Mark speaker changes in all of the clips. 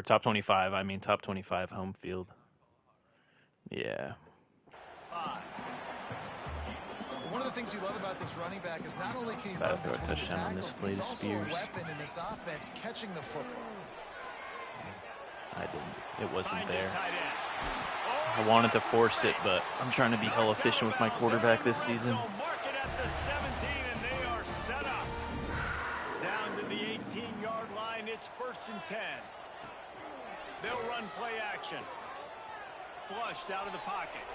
Speaker 1: top 25. I mean, top 25 home field. Yeah.
Speaker 2: One of the things you love about this running back is not only can he run between the tackles, but he's also a weapon in this offense catching the football.
Speaker 1: I didn't. It wasn't there. I wanted to force it, but I'm trying to be hell efficient with my quarterback this season.
Speaker 3: Mark it at the 17, and they are set up. Down to the 18-yard line, it's 1st and 10. They'll run play action. Flushed out of the pocket.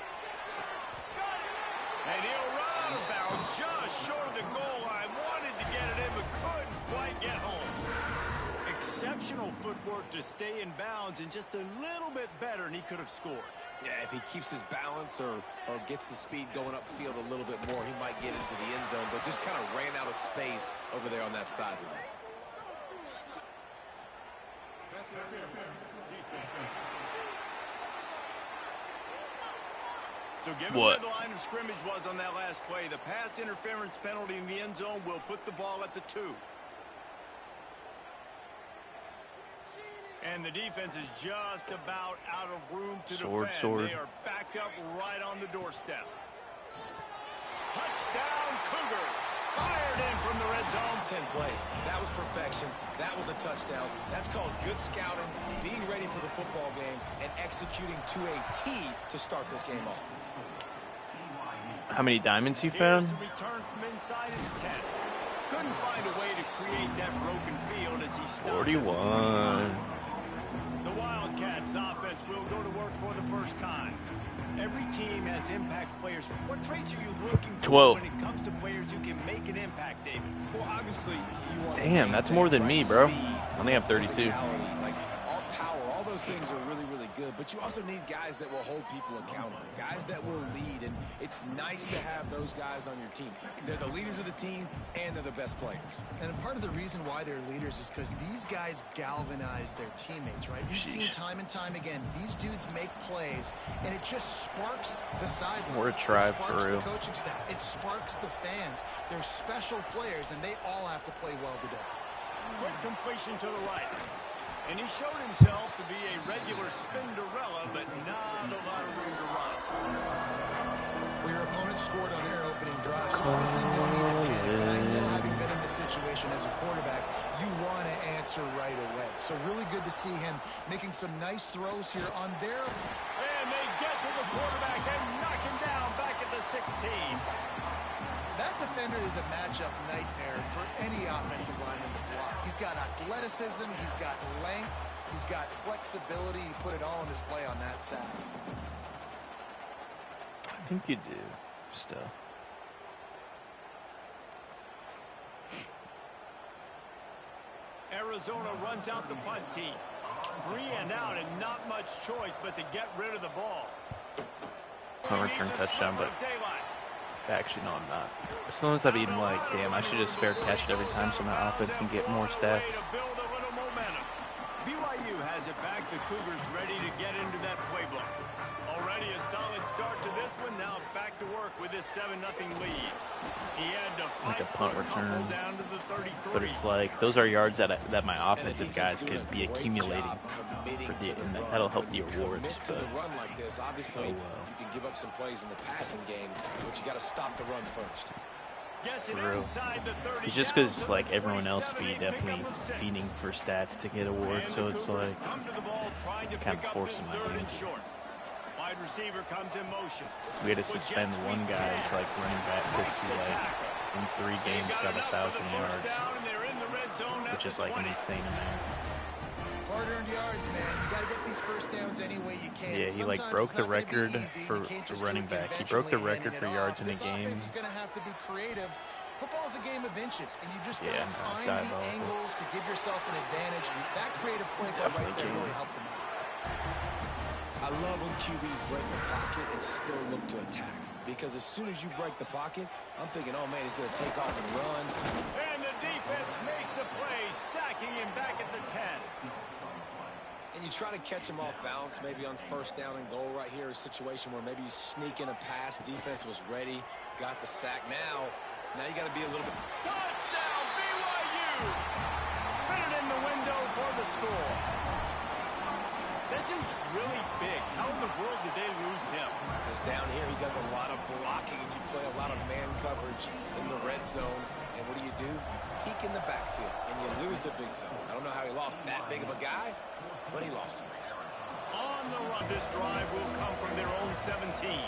Speaker 3: And he'll run out of bounds just short of the goal line. Wanted to get it in, but couldn't quite get home. Exceptional footwork to stay in bounds, and just a little bit better, and he could have scored.
Speaker 4: Yeah, if he keeps his balance or gets the speed going upfield a little bit more, he might get into the end zone, but just kind of ran out of space over there on that sideline.
Speaker 3: So given where the line of scrimmage was on that last play, the pass interference penalty in the end zone will put the ball at the 2. And the defense is just about out of room to defend. They are backed up right on the doorstep. Touchdown Cougars. Fired in from the red zone.
Speaker 4: 10 plays. That was perfection. That was a touchdown. That's called good scouting, being ready for the football game, and executing to a T to start this game off.
Speaker 1: How many diamonds you found?
Speaker 3: Here's the return from inside his 10. Couldn't find a way to create that broken field as he stopped.
Speaker 1: 41.
Speaker 3: The Wildcats offense will go to work for the first time. Every team has impact players. What traits are you looking for
Speaker 1: 12.
Speaker 3: when it comes to players who can make an impact, David?
Speaker 4: Well, obviously, you want
Speaker 1: Damn, that's more than me, bro. I only have 32.
Speaker 4: Like all power, all those things are really, really good. But you also need guys that will hold people accountable, guys that will lead. And it's nice to have those guys on your team. They're the leaders of the team, and they're the best players.
Speaker 2: And part of the reason why they're leaders is because these guys galvanize their teammates, right? You've seen time and time again, these dudes make plays, and it just sparks the sideline.
Speaker 1: We're a tribe,
Speaker 2: for real. It sparks
Speaker 1: real.
Speaker 2: the coaching staff. It sparks the fans. They're special players, and they all have to play well today.
Speaker 3: Quick completion to the right. And he showed himself to be a regular Spinderella, but not a lot of room to run.
Speaker 2: Well, your opponent scored on their opening drive, so obviously no need to panic. But I know, having been in this situation as a quarterback, you want to answer right away. So really good to see him making some nice throws here on their...
Speaker 3: And they get to the quarterback and knock him down back at the 16.
Speaker 2: That defender is a matchup nightmare for any offensive lineman to block. He's got athleticism, he's got length, he's got flexibility. He put it all on display on that side.
Speaker 1: I think you do, still.
Speaker 3: Arizona runs out the punt team. 3 and out, and not much choice but to get rid of the ball.
Speaker 1: Punt return touchdown, but actually, no, I'm not. As long as I've eaten like, damn, I should just spare catch it every time so my offense can get more stats.
Speaker 3: BYU has it back. The Cougars ready to get into that playbook. Already a solid start to this one. Now back to work with this 7-0 lead. He had to fight
Speaker 1: like a punt return,
Speaker 3: down to the 33.
Speaker 1: but it's like those are yards that my offensive guys could be accumulating for the, and that'll help the awards.
Speaker 4: To the run like this, obviously, you can give up some plays in the passing game, but you got to stop the run first.
Speaker 3: Gets it inside the 30.
Speaker 1: It's just because like everyone else be definitely feeding for stats to get awards, so it's like kind of forcing my hand.
Speaker 3: Wide receiver comes in motion.
Speaker 1: We had to suspend one guy's like running back because he like in 3 games got 1,000 yards, which is like an insane amount.
Speaker 2: Hard-earned yards, man. You got to get these first downs any way you can.
Speaker 1: Yeah, he like broke the record for running back. He broke the record for yards in a game.
Speaker 2: This offense is going to have to be creative. Football's a game of inches, and you just got to find the angles to give yourself an advantage. And that creative play right there really helped them out.
Speaker 4: I love when QBs break the pocket and still look to attack. Because as soon as you break the pocket, I'm thinking, oh, man, he's going to take off and run.
Speaker 3: And the defense makes a play, sacking him back at the 10.
Speaker 4: And you try to catch him off balance, maybe on first down and goal right here, a situation where maybe you sneak in a pass, defense was ready, got the sack. Now you got to be a little bit...
Speaker 3: Touchdown, BYU! Fit it in the window for the score. That dude's really big. How in the world did they lose him?
Speaker 4: Because down here he does a lot of blocking and you play a lot of man coverage in the red zone. And what do? Peek in the backfield and you lose the big fella. I don't know how he lost that big of a guy, but he lost him.
Speaker 3: On the run, this drive will come from their own 17.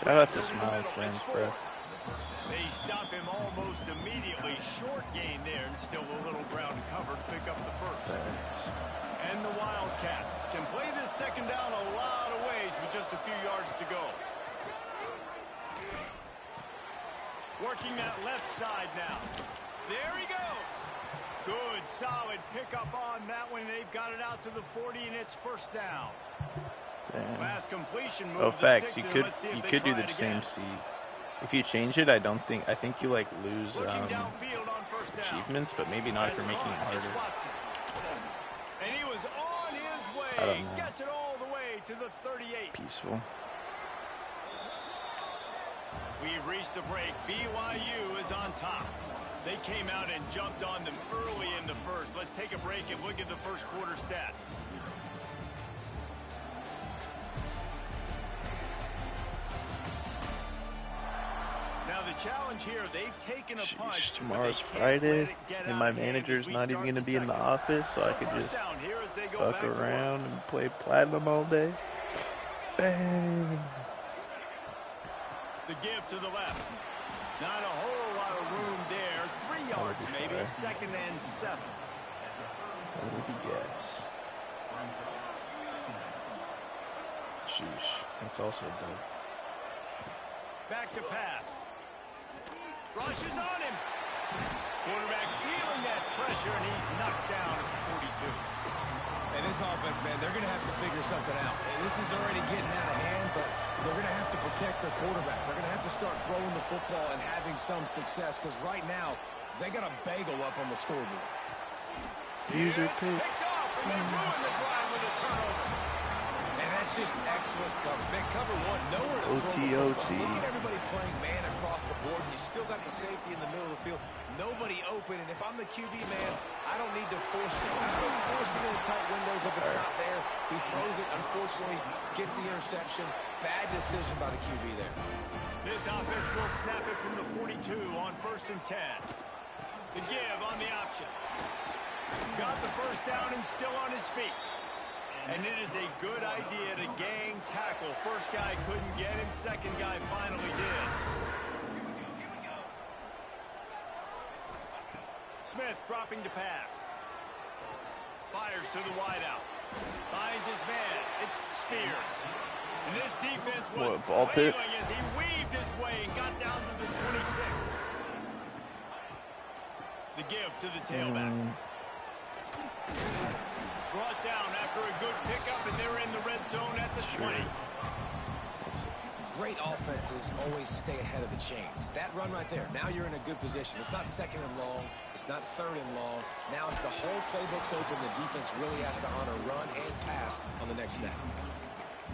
Speaker 1: Shout out to Smile Friends, bro.
Speaker 3: They stop him almost immediately. Short gain there, and still a little ground to cover to pick up the first. And the Wildcats can play this second down a lot of ways with just a few yards to go. Working that left side now. There he goes. Good, solid pickup on that one. They've got it out to the 40, and it's first down.
Speaker 1: Damn.
Speaker 3: Last completion move.
Speaker 1: Oh, facts. You could do the same C. If you change it, I think you like lose achievements, but maybe not if you're making it harder.
Speaker 3: And he was on his way.
Speaker 1: I don't know.
Speaker 3: Gets it all the way to the 38.
Speaker 1: Peaceful.
Speaker 3: We've reached the break. BYU is on top. They came out and jumped on them early in the first. Let's take a break and look at the first quarter stats. Now the challenge here, they've taken a punch.
Speaker 1: Tomorrow's Friday, and my manager's not even going to be in the office, so I could just fuck around and play Platinum all day. Bang!
Speaker 3: The give to the left. Not a whole lot of room there. 3 yards maybe. 2nd and 7.
Speaker 1: What would you guess? Sheesh. That's also dope.
Speaker 3: Back to pass. Rushes on him. Quarterback feeling that pressure, and he's knocked down at the 42.
Speaker 4: And this offense, man, they're going to have to figure something out. This is already getting out of hand, but they're going to have to protect their quarterback. They're going to have to start throwing the football and having some success, because right now, they got a bagel up on the scoreboard.
Speaker 1: User pick.
Speaker 3: Picked off, and they ruin the drive with a turnover.
Speaker 4: And that's just excellent coverage. Man, cover one, nowhere to throw the football. Look at everybody playing man across the board, and you still got the safety in the middle of the field. Nobody open, and if I'm the QB, man, I don't need to force it. I don't force it in tight windows if it's not there. He throws it, unfortunately, gets the interception. Bad decision by the QB there.
Speaker 3: This offense will snap it from the 42 on 1st and 10. The give on the option. Got the first down and still on his feet. And it is a good idea to gang tackle. First guy couldn't get him. Second guy finally did. Smith dropping to pass. Fires to the wideout. Finds his man. It's Spears. And this defense was flailing as he weaved his way and got down to the 26. The give to the tailback. Brought down after a good pickup, and they're in the red zone at the 20.
Speaker 4: Great offenses always stay ahead of the chains. That run right there, now you're in a good position. It's not 2nd and long. It's not 3rd and long. Now as the whole playbook's open, the defense really has to honor run and pass on the next snap.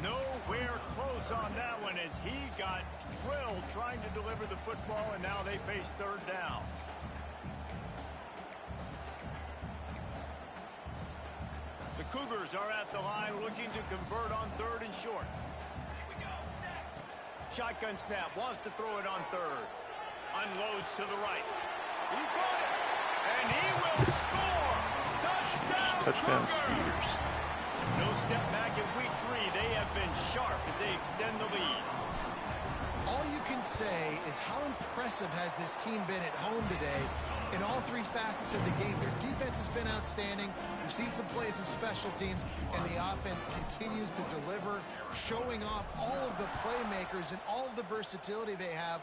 Speaker 3: Nowhere close on that one as he got drilled trying to deliver the football, and now they face 3rd down. The Cougars are at the line looking to convert on 3rd and short. Shotgun snap, wants to throw it on 3rd. Unloads to the right. He got it, and he will score! Touchdown Cougars! No step back in week 3. They have been sharp as they extend the lead.
Speaker 2: All you can say is how impressive has this team been at home today in all 3 facets of the game. Their defense has been outstanding. We've seen some plays in special teams, and the offense continues to deliver, showing off all of the playmakers and all of the versatility they have.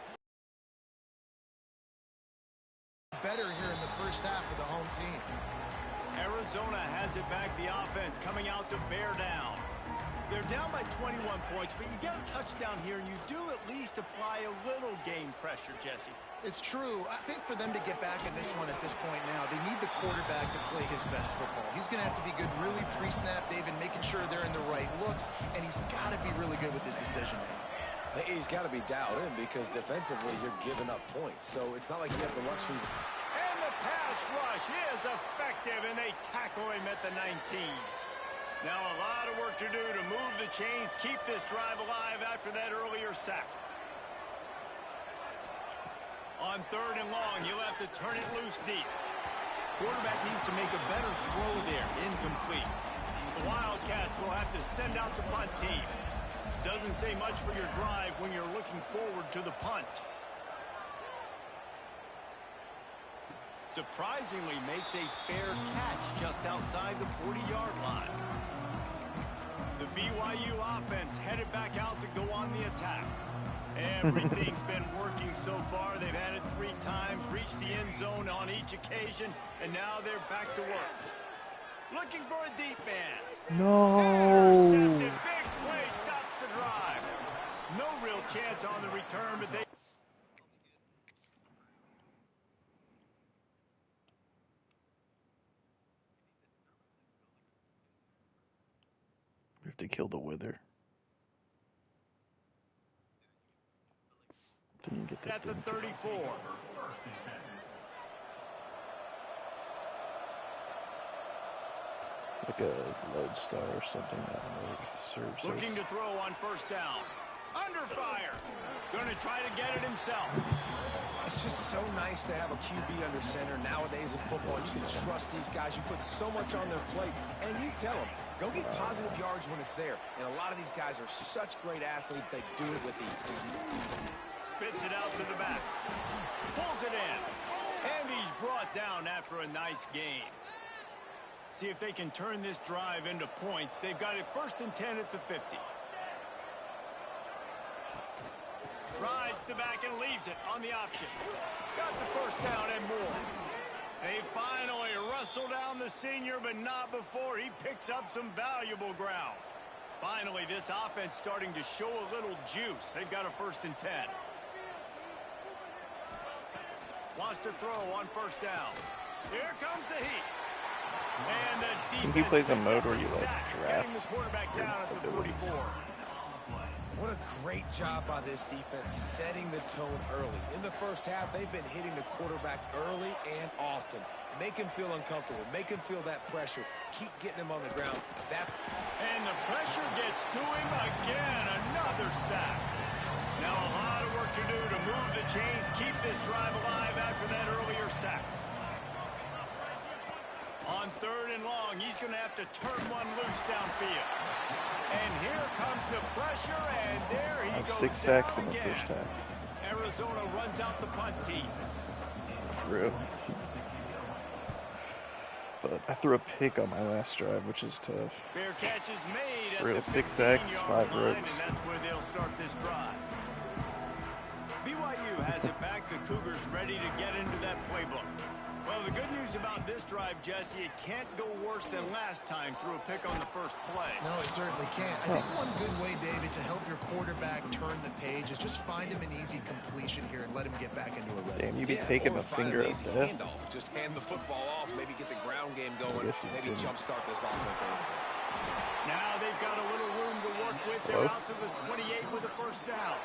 Speaker 2: Better here in the first half of the home team.
Speaker 3: Arizona has it back, the offense coming out to bear down. They're down by 21 points, but you get a touchdown here, and you do at least apply a little game pressure, Jesse.
Speaker 2: It's true. I think for them to get back in this one at this point now, they need the quarterback to play his best football. He's going to have to be good really pre-snap, David, making sure they're in the right looks, and he's got to be really good with his decision-making.
Speaker 4: He's got to be dialed in because defensively you're giving up points, so it's not like you have the luxury.
Speaker 3: And the pass rush is effective, and they tackle him at the 19. Now a lot of work to do to move the chains, keep this drive alive after that earlier sack. On 3rd and long, you'll have to turn it loose deep. Quarterback needs to make a better throw there. Incomplete. The Wildcats will have to send out the punt team. Doesn't say much for your drive when you're looking forward to the punt. Surprisingly makes a fair catch just outside the 40-yard line. The BYU offense headed back out to go on the attack. Everything's been working so far. They've had it 3 times, reached the end zone on each occasion, and now they're back to work. Looking for a deep man.
Speaker 1: No.
Speaker 3: Intercepted. Big play stops the drive. No real chance on the return, but they...
Speaker 1: We have to kill the wither. Didn't get that
Speaker 3: at the 34.
Speaker 1: Like a lodestar or something that like serves.
Speaker 3: Looking to throw on 1st down. Under fire. Going to try to get it himself.
Speaker 4: It's just so nice to have a QB under center nowadays in football. You can trust these guys. You put so much on their plate, and you tell them, go get positive yards when it's there. And a lot of these guys are such great athletes, they do it with ease.
Speaker 3: Spits it out to the back. Pulls it in. And he's brought down after a nice gain. See if they can turn this drive into points. They've got it 1st and 10 at the 50. Rides the back and leaves it on the option. Got the 1st down and more. They finally wrestle down the senior, but not before he picks up some valuable ground. Finally, this offense starting to show a little juice. They've got a 1st and 10. Wants to throw on 1st down. Here comes the heat. And the defense.
Speaker 1: I think he plays a mode where you like draft.
Speaker 3: Getting the quarterback down at the 44.
Speaker 4: What a great job by this defense setting the tone early. In the 1st half, they've been hitting the quarterback early and often. Make him feel uncomfortable. Make him feel that pressure. Keep getting him on the ground.
Speaker 3: And the pressure gets to him again. Another sack. Now a lot of work to do to move the chains, keep this drive alive after that earlier sack. On 3rd and long, he's going to have to turn one loose downfield. And here comes the pressure, and there he goes
Speaker 1: 6 sacks
Speaker 3: down
Speaker 1: in the
Speaker 3: again.
Speaker 1: 1st half.
Speaker 3: Arizona runs out the punt team.
Speaker 1: True. But I threw a pick on my last drive, which is tough.
Speaker 3: Fair catch is made at
Speaker 1: Real
Speaker 3: the
Speaker 1: 6 sacks, 5
Speaker 3: 15-yard line,
Speaker 1: ropes.
Speaker 3: and that's where they'll start this drive. BYU has it back. The Cougars ready to get into that playbook. Well, the good news about this drive, Jesse, it can't go worse than last time through a pick on the 1st play.
Speaker 2: No, it certainly can't. I think one good way, David, to help your quarterback turn the page is just find him an easy completion here and let him get back into a rhythm.
Speaker 1: Damn, you be taking the finger of death.
Speaker 4: Handoff. Just hand the football off, maybe get the ground game going, maybe jumpstart this offense a little bit.
Speaker 3: Now they've got a little room to work with. They're out to the 28 with a 1st down.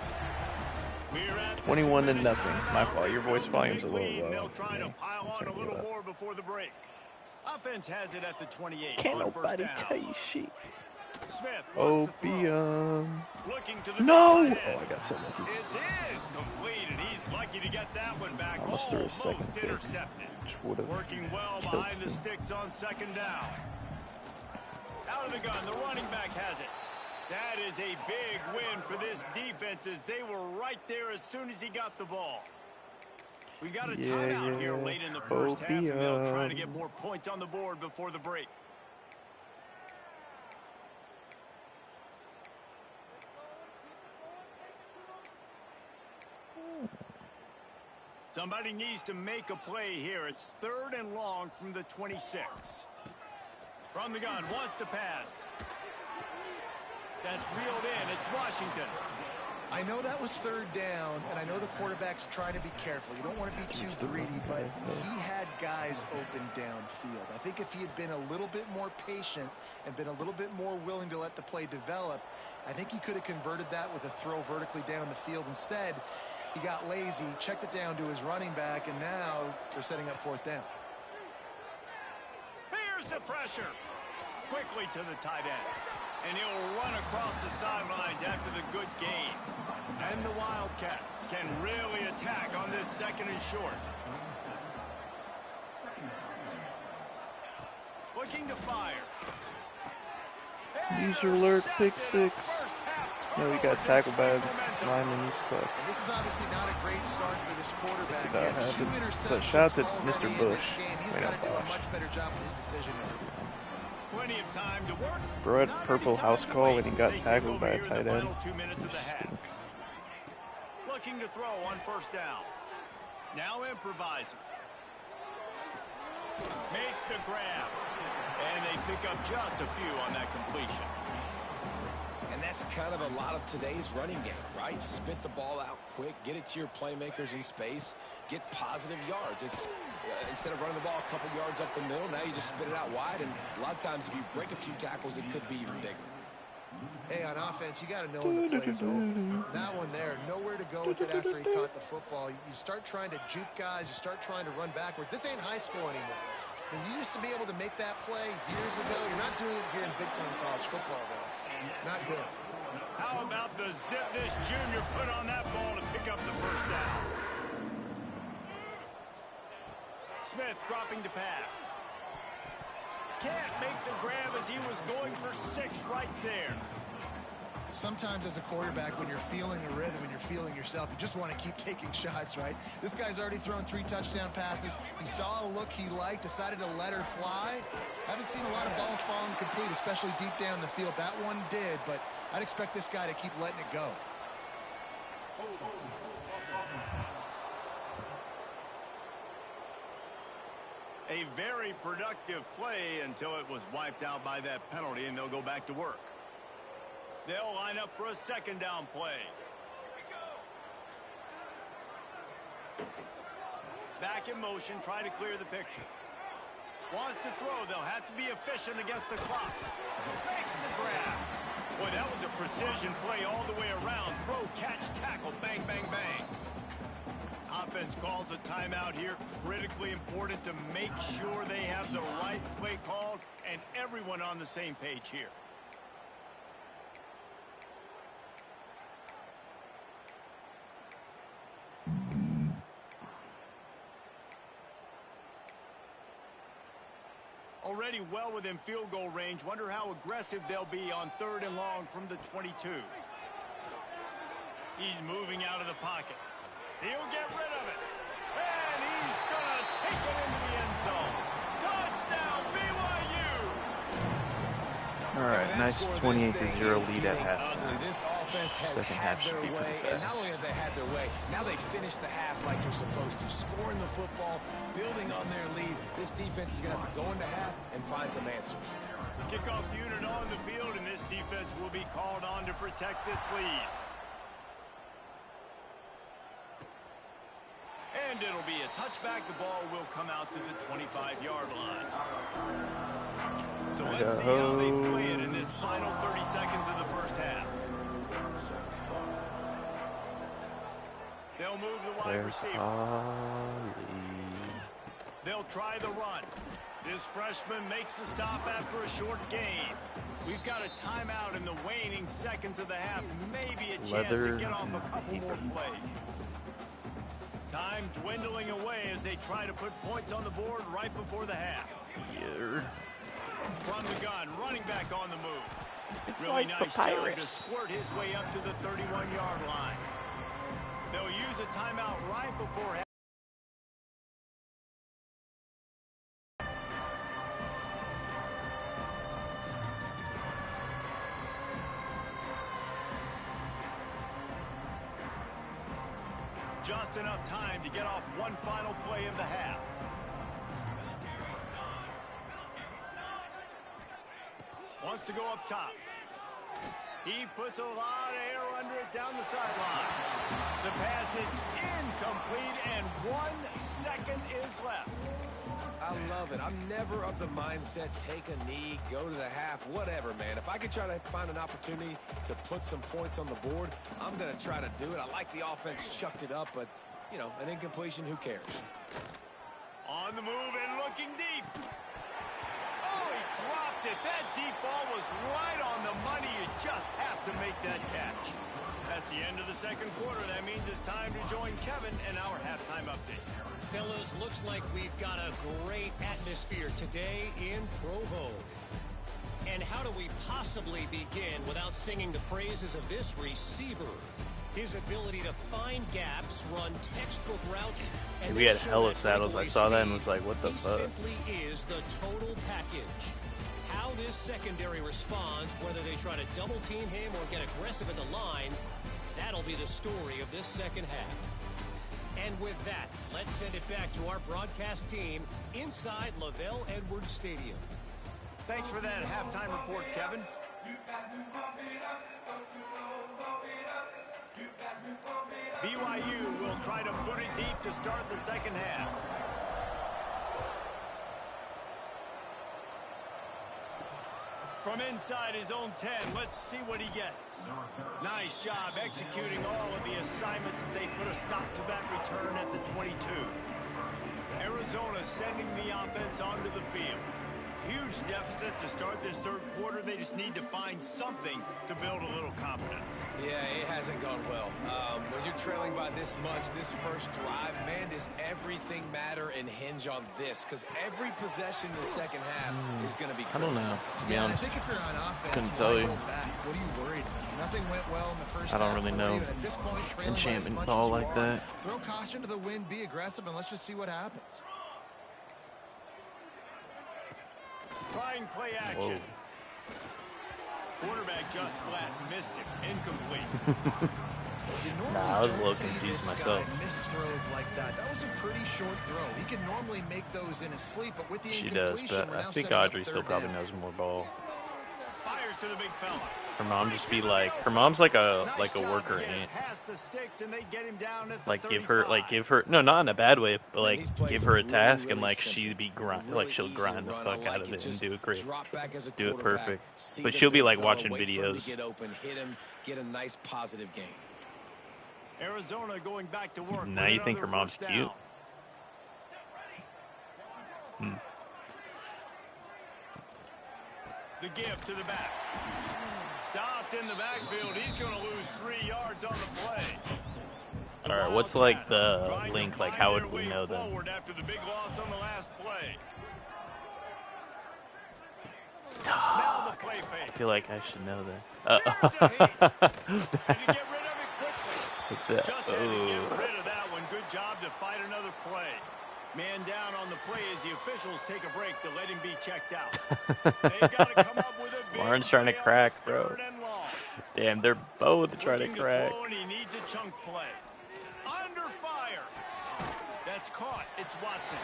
Speaker 1: 21 to nothing. My fault. Your voice volume's a little low.
Speaker 3: They'll try to pile on a little more before the break. Offense has it at the 28.
Speaker 1: Can't
Speaker 3: on 1st
Speaker 1: nobody
Speaker 3: down.
Speaker 1: tell you shit.
Speaker 3: Smith
Speaker 1: Opium.
Speaker 3: Looking to the
Speaker 1: No!
Speaker 3: back
Speaker 1: Oh, I got so lucky.
Speaker 3: It's incomplete, and he's lucky to get that one back.
Speaker 1: Almost threw a second pick,
Speaker 3: intercepted.
Speaker 1: which would have
Speaker 3: Working well
Speaker 1: killed
Speaker 3: behind the
Speaker 1: him.
Speaker 3: sticks on 2nd down. Out of the gun, the running back has it. That is a big win for this defense as they were right there as soon as he got the ball. We've got a timeout here late in the 1st half, and they'll try to get more points on the board before the break. Somebody needs to make a play here. It's 3rd and long from the 26. From the gun, wants to pass. That's reeled in. It's Washington.
Speaker 2: I know that was 3rd down, and I know the quarterback's trying to be careful. You don't want to be too greedy, but he had guys open downfield. I think if he had been a little bit more patient and been a little bit more willing to let the play develop, I think he could have converted that with a throw vertically down the field. Instead, he got lazy, checked it down to his running back, and now they're setting up 4th down.
Speaker 3: Here Here's the pressure. Quickly to the tight end. And he'll run across the sidelines after the good gain. And the Wildcats can really attack on this 2nd and short. Looking to fire.
Speaker 1: User alert, pick 6. No, we got tackled by lineman. You suck.
Speaker 2: This is obviously not a great start for this quarterback.
Speaker 1: That happened. But shout out to Mr. Bush.
Speaker 2: He's got to do a much better job with his decision.
Speaker 3: Plenty of time to work.
Speaker 1: Bro had purple house call when he got tackled by a tight end.
Speaker 3: 2 minutes of the half. Looking to throw on 1st down. Now improvising. Makes the grab. And they pick up just a few on that completion.
Speaker 4: And that's kind of a lot of today's running game, right? Spit the ball out quick, get it to your playmakers in space, get positive yards. It's instead of running the ball a couple yards up the middle, now you just spit it out wide. And a lot of times if you break a few tackles, it could be even bigger.
Speaker 2: Hey, on offense, you got to know when the play's over. That one there, nowhere to go with it after he caught the football. You start trying to juke guys. You start trying to run backward. This ain't high school anymore. I mean, you used to be able to make that play years ago. You're not doing it here in big-time college football, though. Not good.
Speaker 3: How about the zip this junior put on that ball to pick up the 1st down? Smith dropping to pass. Can't make the grab as he was going for 6 right there.
Speaker 2: Sometimes as a quarterback, when you're feeling a rhythm and you're feeling yourself, you just want to keep taking shots, right? This guy's already thrown 3 touchdown passes. He saw a look he liked, decided to let her fly. Haven't seen a lot of balls falling complete, especially deep down the field. That one did, but I'd expect this guy to keep letting it go.
Speaker 3: A very productive play until it was wiped out by that penalty, and they'll go back to work. They'll line up for a 2nd down play. Back in motion, try to clear the picture. Wants to throw. They'll have to be efficient against the clock. Makes the grab. Boy, that was a precision play all the way around. Throw, catch, tackle, bang, bang, bang. Offense calls a timeout here. Critically important to make sure they have the right play called and everyone on the same page here. Already well within field goal range. Wonder how aggressive they'll be on 3rd and long from the 22. He's moving out of the pocket. He'll get rid of it. And he's going to take it into the end zone. Touchdown, BYU!
Speaker 1: All right, nice 28-0 lead at halftime.
Speaker 4: This offense has
Speaker 1: 2nd half
Speaker 4: had
Speaker 1: should
Speaker 4: their
Speaker 1: be pretty
Speaker 4: way, and not
Speaker 1: fast.
Speaker 4: only have they had their way, now they finish the half like you're supposed to, scoring the football, building on their lead. This defense is going to have to go into half and find some answers.
Speaker 3: Kickoff unit on the field, and this defense will be called on to protect this lead. And it'll be a touchback. The ball will come out to the 25-yard line. So let's see how they play it in this final 30 seconds of the 1st half. They'll move the wide receiver. They'll try the run. This freshman makes the stop after a short gain. We've got a timeout in the waning seconds of the half. Maybe a chance to get off a couple more plays. Time dwindling away as they try to put points on the board right before the half.
Speaker 1: Yeah.
Speaker 3: From the gun, running back on the move.
Speaker 1: It's
Speaker 3: Really
Speaker 1: like
Speaker 3: nice job to
Speaker 1: papyrus.
Speaker 3: squirt his way up to the 31-yard line. They'll use a timeout right before half. Just enough time to get off one final play of the half. Wants to go up top. He puts a lot of air under it down the sideline. The pass is incomplete, and 1 second is left.
Speaker 4: I love it. I'm never of the mindset, take a knee, go to the half, whatever, man. If I could try to find an opportunity to put some points on the board, I'm going to try to do it. I like the offense chucked it up, but, you know, an incompletion, who cares?
Speaker 3: On the move and looking deep. Oh, dropped it. That deep ball was right on the money. You just have to make that catch. That's the end of the second quarter. That means it's time to join Kevin and our halftime update.
Speaker 5: Fellas, looks like we've got a great atmosphere today in Provo. And how do we possibly begin without singing the praises of this receiver? His ability to find gaps, run textbook routes, and
Speaker 1: we had hella saddles. I saw that and was like, what the fuck?
Speaker 5: He simply is the total package. How this secondary responds, whether they try to double team him or get aggressive at the line, that'll be the story of this second half. And with that, let's send it back to our broadcast team inside Lavelle Edwards Stadium.
Speaker 3: Thanks for that halftime report, Kevin. BYU will try to boot it deep to start the second half. From inside his own 10, let's see what he gets. Nice job executing all of the assignments as they put a stop to that return at the 22. Arizona sending the offense onto the field. Huge deficit to start this third quarter. They just need to find something to build a little confidence.
Speaker 4: Yeah, it hasn't gone well. When you're trailing by this much, this first drive, man, does everything matter and hinge on this? Because every possession in the second half is going to be critical.
Speaker 1: I don't know, to be
Speaker 2: Yeah,
Speaker 1: honest.
Speaker 2: I think if you're on offense,
Speaker 1: Couldn't
Speaker 2: why
Speaker 1: tell you.
Speaker 2: hold back? What are you worried about? Nothing went well in the first
Speaker 1: I don't
Speaker 2: half
Speaker 1: really
Speaker 2: for
Speaker 1: know
Speaker 2: you, and at this point, trailing by as
Speaker 1: enchantment
Speaker 2: much
Speaker 1: ball
Speaker 2: as you
Speaker 1: like
Speaker 2: are,
Speaker 1: that.
Speaker 2: Throw caution to the wind, be aggressive, and let's just see what happens.
Speaker 3: Trying play action.
Speaker 1: Whoa.
Speaker 3: Quarterback just flat missed it. Incomplete.
Speaker 1: Nah, I was a little confused myself.
Speaker 2: Miss throws like that. That was a pretty short throw. He can normally make those in his sleep, but with the
Speaker 1: She does,
Speaker 2: incompletion,
Speaker 1: but
Speaker 2: we're
Speaker 1: I
Speaker 2: now
Speaker 1: think
Speaker 2: setting up
Speaker 1: Audrey still
Speaker 2: third
Speaker 1: probably
Speaker 2: down.
Speaker 1: knows more ball.
Speaker 3: Fires to the big fella.
Speaker 1: Her mom just be like, her mom's like a worker aunt.
Speaker 3: Past the sticks and they get him down at the
Speaker 1: Like give
Speaker 3: 35.
Speaker 1: her no, not in a bad way, but
Speaker 4: Man,
Speaker 1: like
Speaker 4: these plays
Speaker 1: give her
Speaker 4: are
Speaker 1: a task
Speaker 4: really,
Speaker 1: and like
Speaker 4: really
Speaker 1: she'd
Speaker 4: simple.
Speaker 1: be grind,
Speaker 4: Really
Speaker 1: like she'll
Speaker 4: easy
Speaker 1: grind
Speaker 4: to
Speaker 1: the
Speaker 4: run.
Speaker 1: fuck
Speaker 4: I
Speaker 1: out
Speaker 4: like
Speaker 1: of
Speaker 4: it.
Speaker 1: it and
Speaker 4: Just
Speaker 1: do it great.
Speaker 4: drop back as a
Speaker 1: Do it
Speaker 4: quarterback,
Speaker 1: perfect.
Speaker 4: see
Speaker 1: But
Speaker 4: the
Speaker 1: she'll be
Speaker 4: big
Speaker 1: like
Speaker 4: fella,
Speaker 1: watching
Speaker 4: wait for him to
Speaker 1: videos.
Speaker 4: get open, hit him, get a nice positive gain.
Speaker 3: Arizona going back to work.
Speaker 1: Now
Speaker 3: with
Speaker 1: you think
Speaker 3: another
Speaker 1: her mom's
Speaker 3: first
Speaker 1: cute?
Speaker 3: down. The give to the back. Stopped in the backfield. He's going to lose 3 yards on the play.
Speaker 1: All right, what's like the link? Like, how would we know that?
Speaker 3: Forward after the big loss on the last play. Now the play
Speaker 1: I
Speaker 3: fake.
Speaker 1: feel like I should know
Speaker 3: There's a hit.
Speaker 1: that.
Speaker 3: Had to get rid of it quickly.
Speaker 1: What's that?
Speaker 3: Just had to
Speaker 1: Oh.
Speaker 3: get rid of that one. Good job to fight another play. Man down on the play as the officials take a break to let him be checked out. They've got to come up with a big
Speaker 1: Lauren's trying to
Speaker 3: play on
Speaker 1: crack,
Speaker 3: this
Speaker 1: bro.
Speaker 3: third and long.
Speaker 1: Damn, they're both trying to
Speaker 3: Looking
Speaker 1: crack.
Speaker 3: throw, and he needs a chunk play. Under fire. That's caught. It's Watson.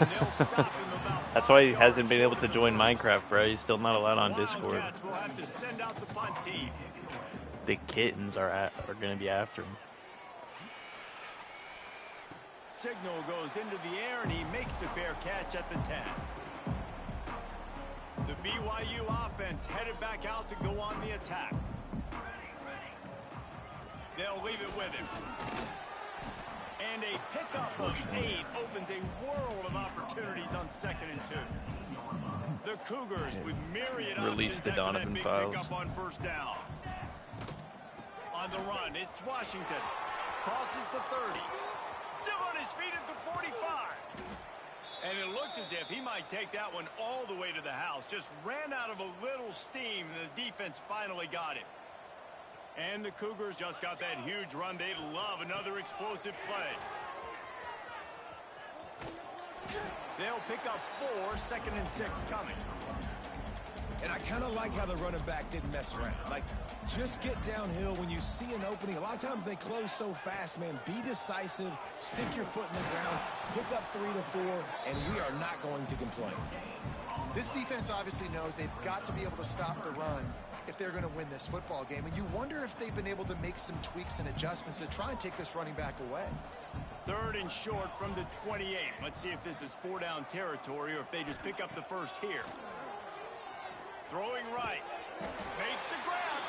Speaker 3: And they'll stop him about
Speaker 1: That's why he
Speaker 3: 5
Speaker 1: hasn't
Speaker 3: yards
Speaker 1: been able
Speaker 3: short
Speaker 1: to
Speaker 3: of the
Speaker 1: join
Speaker 3: line.
Speaker 1: Minecraft, bro. He's still not allowed on Discord.
Speaker 3: Wildcats will have to send out the punt team.
Speaker 1: The kittens are going to be after him.
Speaker 3: Signal goes into the air, and he makes the fair catch at the 10. The BYU offense headed back out to go on the attack. They'll leave it with him. And a pickup of 8 opens a world of opportunities on 2nd and 2. The Cougars with myriad
Speaker 1: Release
Speaker 3: options
Speaker 1: the
Speaker 3: after that
Speaker 1: Donovan
Speaker 3: big
Speaker 1: Files.
Speaker 3: pickup on first down. On the run, it's Washington. Crosses the 30. Still on his feet at the 45. And it looked as if he might take that one all the way to the house. Just ran out of a little steam, and the defense finally got him. And the Cougars just got that huge run. They love another explosive play. They'll pick up 4, 2nd and 6 coming.
Speaker 4: And I kind of like how the running back didn't mess around. Like, just get downhill when you see an opening. A lot of times they close so fast, man. Be decisive, stick your foot in the ground, pick up 3 to 4, and we are not going to complain.
Speaker 2: This defense obviously knows they've got to be able to stop the run if they're going to win this football game. And you wonder if they've been able to make some tweaks and adjustments to try and take this running back away.
Speaker 3: 3rd and short from the 28. Let's see if this is 4-down territory or if they just pick up the first here. Throwing right. Makes the grab.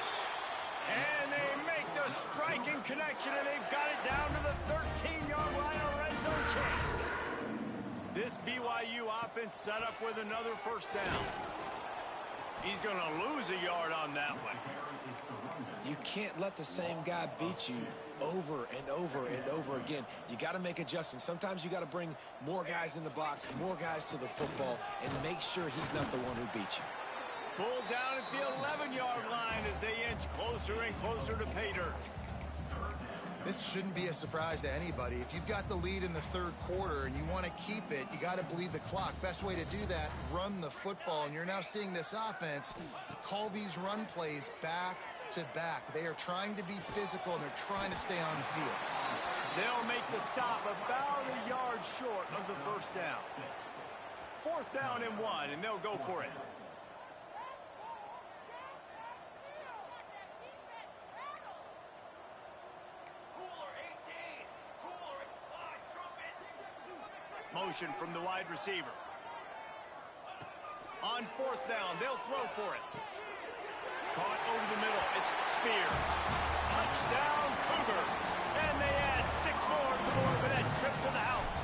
Speaker 3: And they make the striking connection, and they've got it down to the 13-yard line, a red zone chance. This BYU offense set up with another first down. He's going to lose a yard on that one.
Speaker 4: You can't let the same guy beat you over and over and over again. You got to make adjustments. Sometimes you got to bring more guys in the box, more guys to the football, and make sure he's not the one who beat you.
Speaker 3: Pulled down at the 11-yard line as they inch closer and closer to pay dirt.
Speaker 2: This shouldn't be a surprise to anybody. If you've got the lead in the third quarter and you want to keep it, you got to bleed the clock. Best way to do that, run the football. And you're now seeing this offense call these run plays back to back. They are trying to be physical, and they're trying to stay on the field.
Speaker 3: They'll make the stop about a yard short of the first down. 4th down and 1, and they'll go for it. Motion from the wide receiver. On 4th down, they'll throw for it. Caught over the middle. It's Spears. Touchdown, Cougar. And they add 6 more to the board with that trip to the house.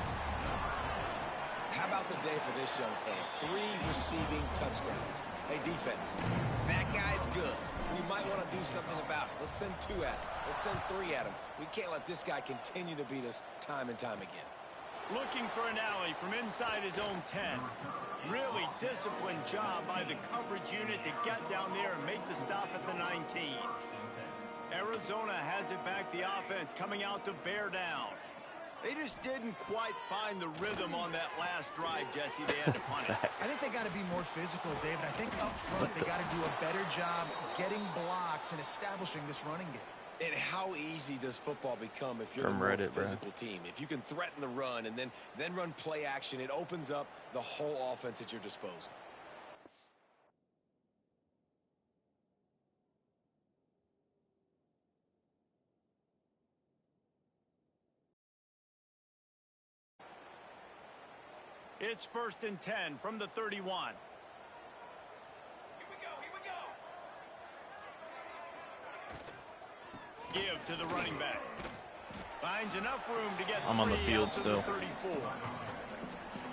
Speaker 4: How about the day for this young fella? 3 receiving touchdowns. Hey, defense, that guy's good. We might want to do something about it. Let's send 2 at him. Let's send 3 at him. We can't let this guy continue to beat us time and time again.
Speaker 3: Looking for an alley from inside his own 10. Really disciplined job by the coverage unit to get down there and make the stop at the 19. Arizona has it back, the offense coming out to bear down. They just didn't quite find the rhythm on that last drive, Jesse. They had to punt it.
Speaker 2: I think they got to be more physical, David. I think up front they got to do a better job getting blocks and establishing this running game.
Speaker 4: And how easy does football become if you're a more physical team? If you can threaten the run and then run play action, it opens up the whole offense at your disposal.
Speaker 3: It's 1st and 10 from the 31. Give to the running back. Finds enough room to get
Speaker 1: I'm on the field still.
Speaker 3: 34.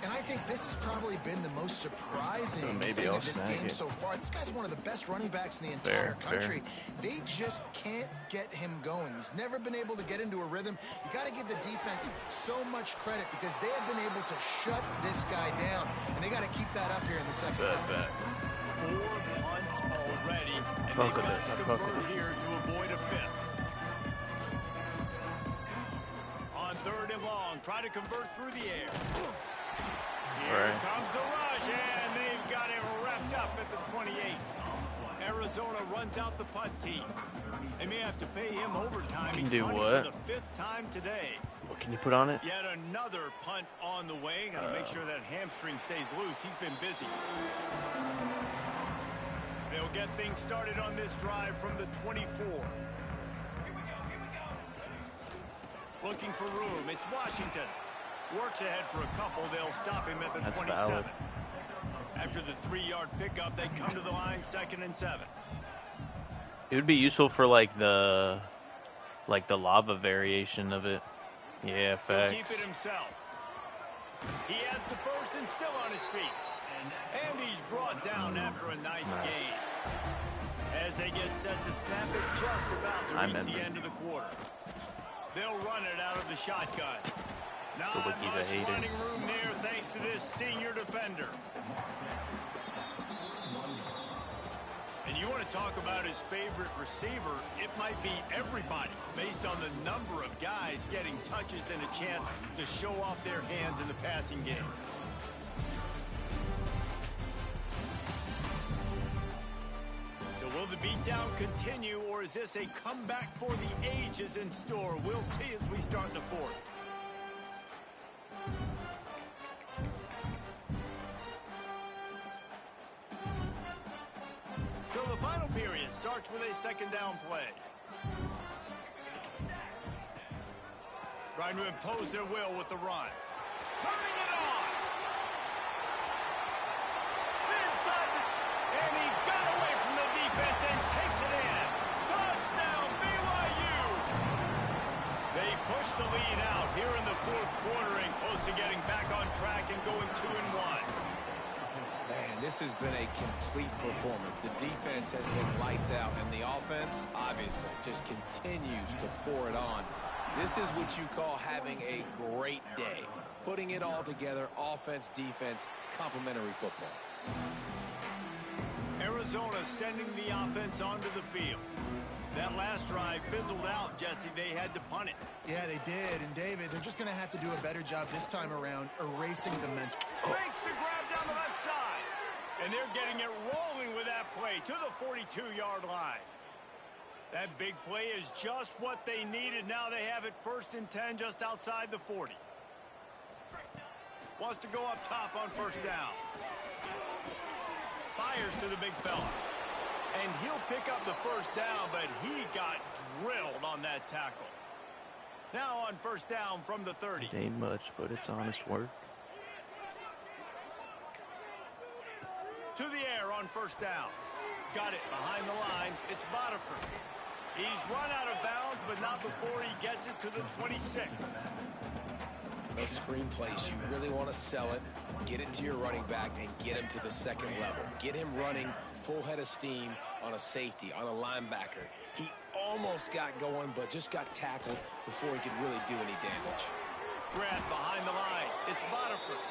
Speaker 2: And I think this has probably been the most surprising thing of this game so far. This guy's one of the best running backs in the entire country. They just can't get him going. He's never been able to get into a rhythm. You got to give the defense so much credit because they have been able to shut this guy down. And they got to keep that up here in the second half.
Speaker 3: 4 punts already. And they've got to convert here to avoid a 5th. On 3rd and long, try to convert through the air. Here comes the rush, and they've got him wrapped up at the 28. Arizona runs out the punt team. They may have to pay him overtime. He's punting for the 5th time today.
Speaker 1: What can you put on it?
Speaker 3: Yet another punt on the way. Got to make sure that hamstring stays loose. He's been busy. They'll get things started on this drive from the 24. Looking for room. It's Washington. Works ahead for a couple. They'll stop him at the 27.
Speaker 1: Valid.
Speaker 3: After the 3-yard pickup, they come to the line 2nd and 7.
Speaker 1: It would be useful for like the lava variation of it. Yeah, facts.
Speaker 3: He'll keep it himself. He has the 1st and still on his feet. And he's brought down after a nice gain. As they get set to snap it just about to reach the end of the quarter. They'll run it out of the shotgun. Not much running room there thanks to this senior defender. And you want to talk about his favorite receiver, it might be everybody based on the number of guys getting touches and a chance to show off their hands in the passing game. So will the beatdown continue, or is this a comeback for the ages in store? We'll see as we start the 4th. So the final period starts with a 2nd down play. Trying to impose their will with the run. Turning it on. Inside and he got away from the defense and takes it in. Touchdown, BYU. They push the lead out here in the 4th quarter and close to getting back on track and going 2-1.
Speaker 4: Man, this has been a complete performance. The defense has been lights out, and the offense, obviously, just continues to pour it on. This is what you call having a great day. Putting it all together, offense, defense, complementary football.
Speaker 3: Arizona sending the offense onto the field. That last drive fizzled out, Jesse. They had to punt it.
Speaker 2: Yeah, they did. And, David, they're just going to have to do a better job this time around erasing the mental.
Speaker 3: Makes the grab down the left side. And they're getting it rolling with that play to the 42-yard line. That big play is just what they needed. Now they have it 1st and 10 just outside the 40. Wants to go up top on 1st down. Fires to the big fella. And he'll pick up the 1st down, but he got drilled on that tackle. Now on 1st down from the 30.
Speaker 1: It ain't much, but it's honest work.
Speaker 3: To the air on 1st down. Got it behind the line. It's Bodiford. He's run out of bounds, but not before he gets it to the 26.
Speaker 4: Those screen plays, you really want to sell it, get it to your running back, and get him to the 2nd level. Get him running full head of steam on a safety, on a linebacker. He almost got going, but just got tackled before he could really do any damage.
Speaker 3: Grant behind the line. It's Bodiford.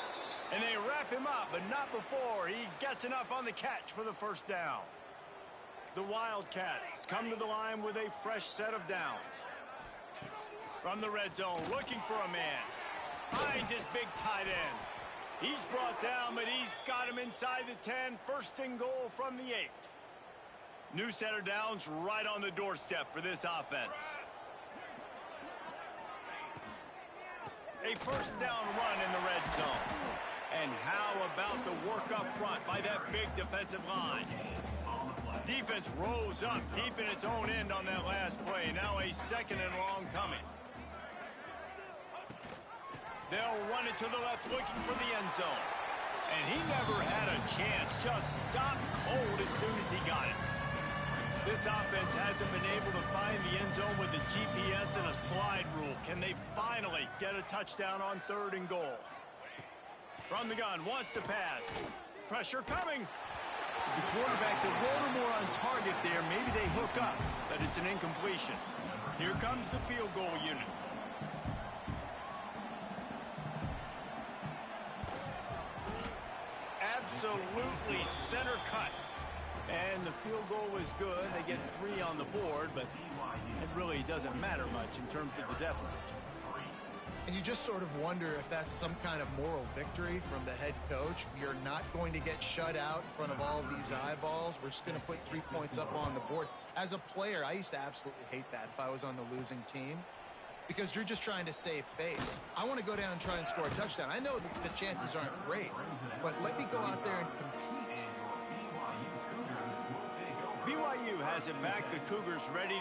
Speaker 3: And they wrap him up, but not before he gets enough on the catch for the 1st down. The Wildcats come to the line with a fresh set of downs. From the red zone, looking for a man. Finds his big tight end. He's brought down, but he's got him inside the 10. 1st and goal from the 8. New set of downs right on the doorstep for this offense. A 1st down run in the red zone. And how about the work up front by that big defensive line? Defense rose up deep in its own end on that last play. Now a 2nd and long coming. They'll run it to the left looking for the end zone. And he never had a chance. Just stopped cold as soon as he got it. This offense hasn't been able to find the end zone with the GPS and a slide rule. Can they finally get a touchdown on 3rd and goal? From the gun, wants to pass. Pressure coming. If the quarterback's a little more on target there, maybe they hook up, but it's an incompletion. Here comes the field goal unit. Absolutely center cut. And the field goal was good. They get 3 on the board, but it really doesn't matter much in terms of the deficit.
Speaker 2: And you just sort of wonder if that's some kind of moral victory from the head coach. We are not going to get shut out in front of all these eyeballs. We're just going to put 3 points up on the board. As a player, I used to absolutely hate that if I was on the losing team, because you're just trying to save face. I want to go down and try and score a touchdown. I know that the chances aren't great, but let me go out there and compete.
Speaker 3: BYU has it back. The Cougars ready.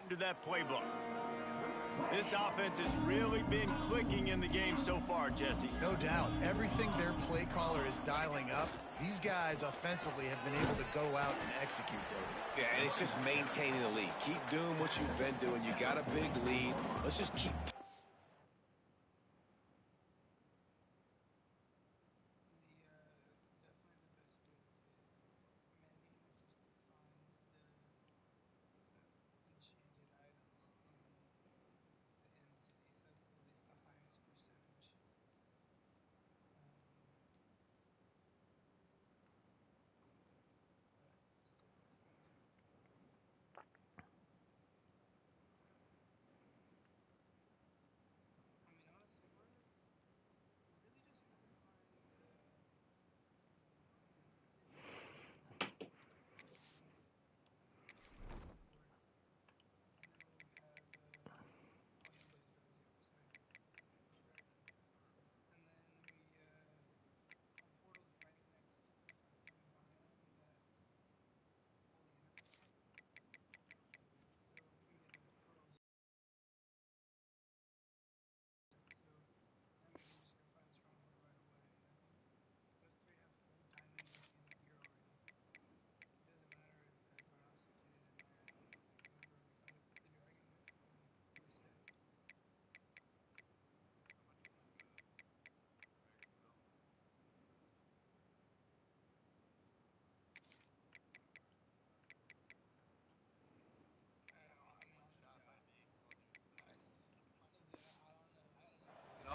Speaker 3: To that playbook. This offense has really been clicking in the game so far, Jesse.
Speaker 2: No doubt. Everything their play caller is dialing up, these guys offensively have been able to go out and execute, David.
Speaker 4: Yeah, and it's just maintaining the lead. Keep doing what you've been doing. You got a big lead. Let's just keep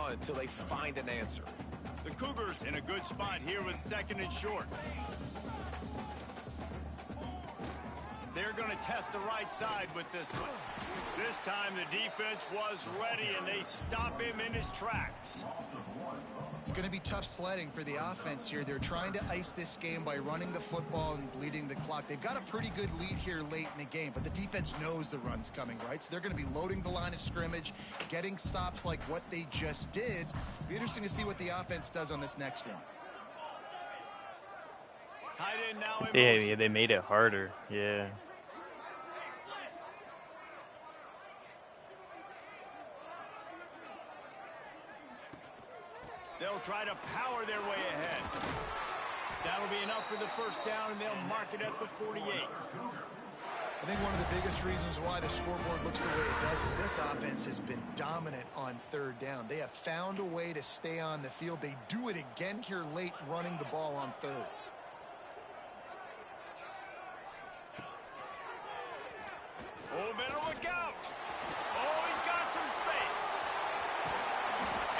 Speaker 4: on until they find an answer.
Speaker 3: The Cougars in a good spot here with 2nd and short. They're going to test the right side with this one. This time the defense was ready, and they stop him in his tracks.
Speaker 2: It's going to be tough sledding for the offense here. They're trying to ice this game by running the football and bleeding the clock. They've got a pretty good lead here late in the game, but the defense knows the run's coming, right? So they're going to be loading the line of scrimmage, getting stops like what they just did. Be interesting to see what the offense does on this next one.
Speaker 3: Tight end now in
Speaker 1: Yeah, they made it harder. Yeah.
Speaker 3: They'll try to power their way ahead. That'll be enough for the first down, and they'll mark it at the 48.
Speaker 2: I think one of the biggest reasons why the scoreboard looks the way it does is this offense has been dominant on 3rd down. They have found a way to stay on the field. They do it again here late, running the ball on 3rd.
Speaker 3: Oh, better look out. Oh, he's got some space.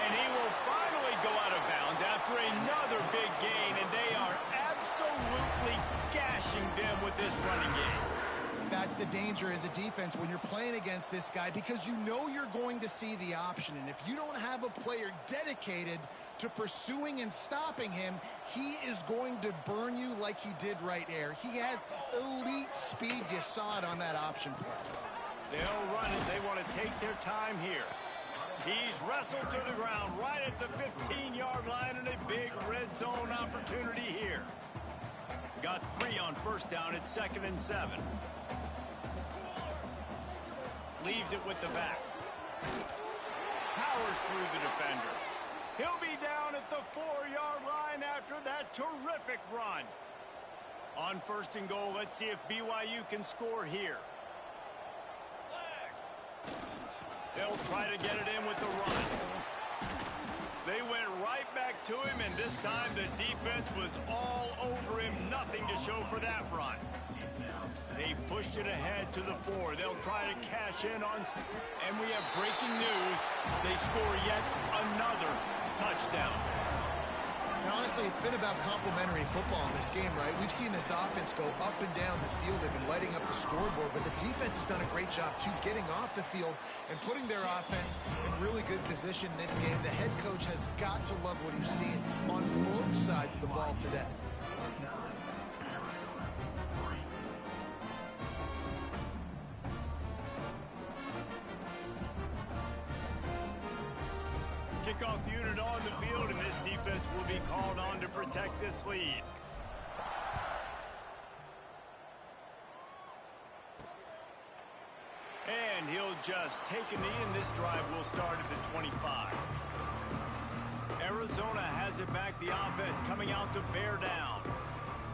Speaker 3: And he will finally go out of bounds after another big gain, and they are absolutely gashing them with this running game.
Speaker 2: That's the danger as a defense when you're playing against this guy, because you know you're going to see the option. And if you don't have a player dedicated to pursuing and stopping him, he is going to burn you like he did right there. He has elite speed. You saw it on that option play.
Speaker 3: They'll run it. They want to take their time here. He's wrestled to the ground right at the 15-yard line, and a big red zone opportunity here. Got 3 on 1st down at 2nd and 7. Leaves it with the back. Powers through the defender. He'll be down at the 4-yard line after that terrific run. On 1st and goal, let's see if BYU can score here. They'll try to get it in with the run. They went right back to him, and this time the defense was all over him. Nothing to show for that run. They've pushed it ahead to the 4. They'll try to cash in on... And we have breaking news. They score yet another touchdown.
Speaker 2: And honestly, it's been about complementary football in this game, right? We've seen this offense go up and down the field. They've been lighting up the scoreboard, but the defense has done a great job, too, getting off the field and putting their offense in really good position in this game. The head coach has got to love what he's seen on both sides of the ball today.
Speaker 3: Kickoff unit on the field, and this defense will be called on to protect this lead. And he'll just take a knee, and this drive will start at the 25. Arizona has it back. The offense coming out to bear down.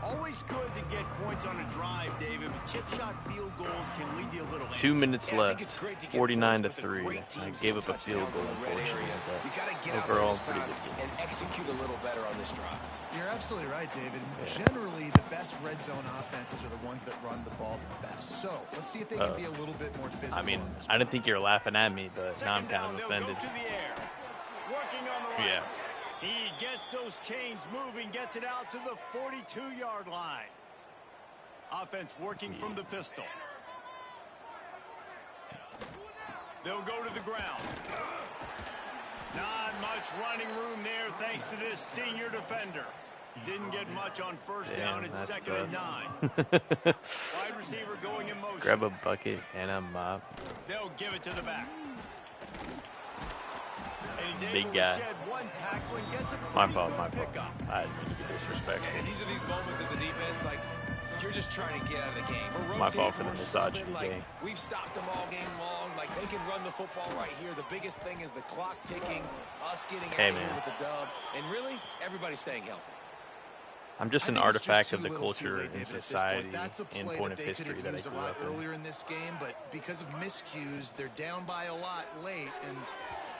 Speaker 3: Always good to get points on a drive, David, but chip shot field goals can leave you a little...
Speaker 1: 2 minutes left, 49-3. I gave up a field goal, unfortunately, but overall, pretty good game.
Speaker 4: And execute a little better on this drive.
Speaker 2: You're absolutely right, David. Generally, the best red zone offenses are the ones that run the ball the best. So, let's see if they can be a little bit more physical.
Speaker 1: I mean, I didn't think you were laughing at me, but now I'm kind of offended.
Speaker 3: Working on the
Speaker 1: Yeah.
Speaker 3: He gets those chains moving, gets it out to the 42-yard line. Offense working from the pistol. They'll go to the ground. Not much running room there thanks to this senior defender. Didn't get much on 1st down. It's 2nd and 9. Wide receiver going in motion.
Speaker 1: Grab a bucket and a mop.
Speaker 3: They'll give it to the back.
Speaker 1: Big guy. My fault. I didn't mean to be disrespectful.
Speaker 4: And these are these moments as a defense, like, you're just trying to get out of the game.
Speaker 1: My fault for the misogyny game.
Speaker 4: We've stopped them all game long. Like, they can run the football right here. The biggest thing is the clock ticking, us getting out of here with the dub, and really, everybody staying healthy.
Speaker 1: I'm just an artifact of the culture and society and point of history that I grew up in.
Speaker 2: Earlier in this game, but because of miscues, they're down by a lot late, and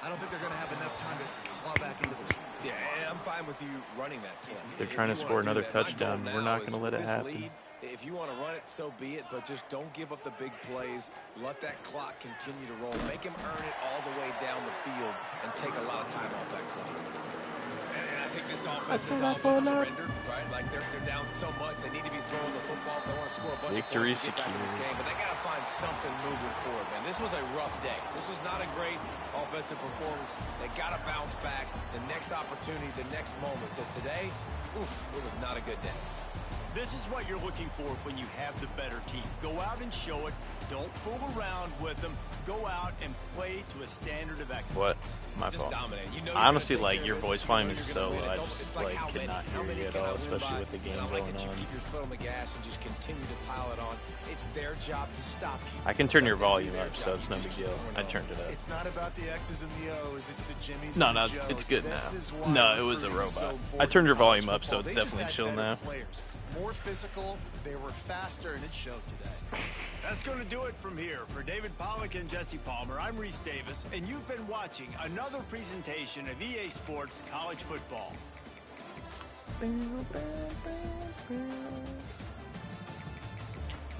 Speaker 2: I don't think they're going to have enough time to claw back into this.
Speaker 4: Yeah, and I'm fine with you running that play.
Speaker 1: They're
Speaker 4: If
Speaker 1: trying to
Speaker 4: you wanna
Speaker 1: score
Speaker 4: do
Speaker 1: another
Speaker 4: that, my
Speaker 1: touchdown.
Speaker 4: goal
Speaker 1: We're
Speaker 4: now
Speaker 1: not
Speaker 4: is
Speaker 1: going to let
Speaker 4: with
Speaker 1: it
Speaker 4: this
Speaker 1: happen.
Speaker 4: lead, if you want to run it, so be it, but just don't give up the big plays. Let that clock continue to roll. Make him earn it all the way down the field and take a lot of time off that clock. And I think this offense is all about surrender, right? Like they're down so much, they need to be throwing the football if they want to score a bunch of points to get back in this game. But they got to find something moving forward, man. This was a rough day. This was not a great offensive performance. They got to bounce back. The next opportunity, the next moment. Because today, oof, it was not a good day.
Speaker 3: This is what you're looking for when you have the better team. Go out and show it. Don't fool around with them. Go out and play to a standard of excellence.
Speaker 1: What? My
Speaker 4: Just
Speaker 1: fault.
Speaker 4: dominate. You know
Speaker 1: Honestly,
Speaker 4: you're gonna take
Speaker 1: like,
Speaker 4: care
Speaker 1: your
Speaker 4: of
Speaker 1: voice
Speaker 4: this.
Speaker 1: volume
Speaker 4: You
Speaker 1: is
Speaker 4: know
Speaker 1: so
Speaker 4: you're gonna
Speaker 1: low,
Speaker 4: win.
Speaker 1: I just,
Speaker 4: like,
Speaker 1: like,
Speaker 4: how
Speaker 1: cannot
Speaker 4: how
Speaker 1: hear you at
Speaker 4: can I
Speaker 1: all,
Speaker 4: win
Speaker 1: especially
Speaker 4: by?
Speaker 1: with the game
Speaker 4: And I like
Speaker 1: going
Speaker 4: that you
Speaker 1: on.
Speaker 4: keep your foot on the gas and just continue to pile it on. It's their job to stop you.
Speaker 1: I can turn your
Speaker 4: Let them do
Speaker 1: volume
Speaker 4: their
Speaker 1: up,
Speaker 4: job.
Speaker 1: so it's
Speaker 4: You
Speaker 1: no
Speaker 4: just
Speaker 1: big
Speaker 4: keep
Speaker 1: deal.
Speaker 4: going
Speaker 1: I
Speaker 4: on.
Speaker 1: turned it up.
Speaker 2: It's not about the X's and the O's. It's the Jimmys
Speaker 1: No,
Speaker 2: and
Speaker 1: no,
Speaker 2: the Joes.
Speaker 1: it's good
Speaker 2: This
Speaker 1: now.
Speaker 2: is why
Speaker 1: No, it was a
Speaker 2: recruiting is so
Speaker 1: robot. I
Speaker 2: important
Speaker 1: turned your
Speaker 2: in college
Speaker 1: volume up, so
Speaker 2: football.
Speaker 1: it's
Speaker 2: They just
Speaker 1: definitely
Speaker 2: had
Speaker 1: chill
Speaker 2: better
Speaker 1: now.
Speaker 2: Players, more physical, they were faster, and it showed today.
Speaker 3: That's going to do it from here. For David Pollack and Jesse Palmer, I'm Reese Davis, and you've been watching another presentation of EA Sports College Football.
Speaker 1: I'm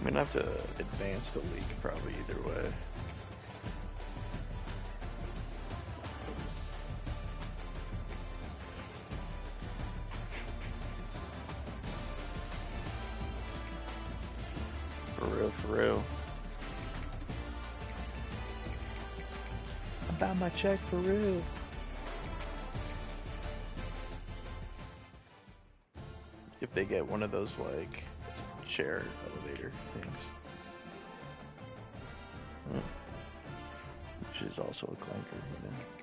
Speaker 1: gonna have to advance the league probably either way. For real, for real. About my check for real. If they get one of those like chair elevator things, which is also a clanker, you know.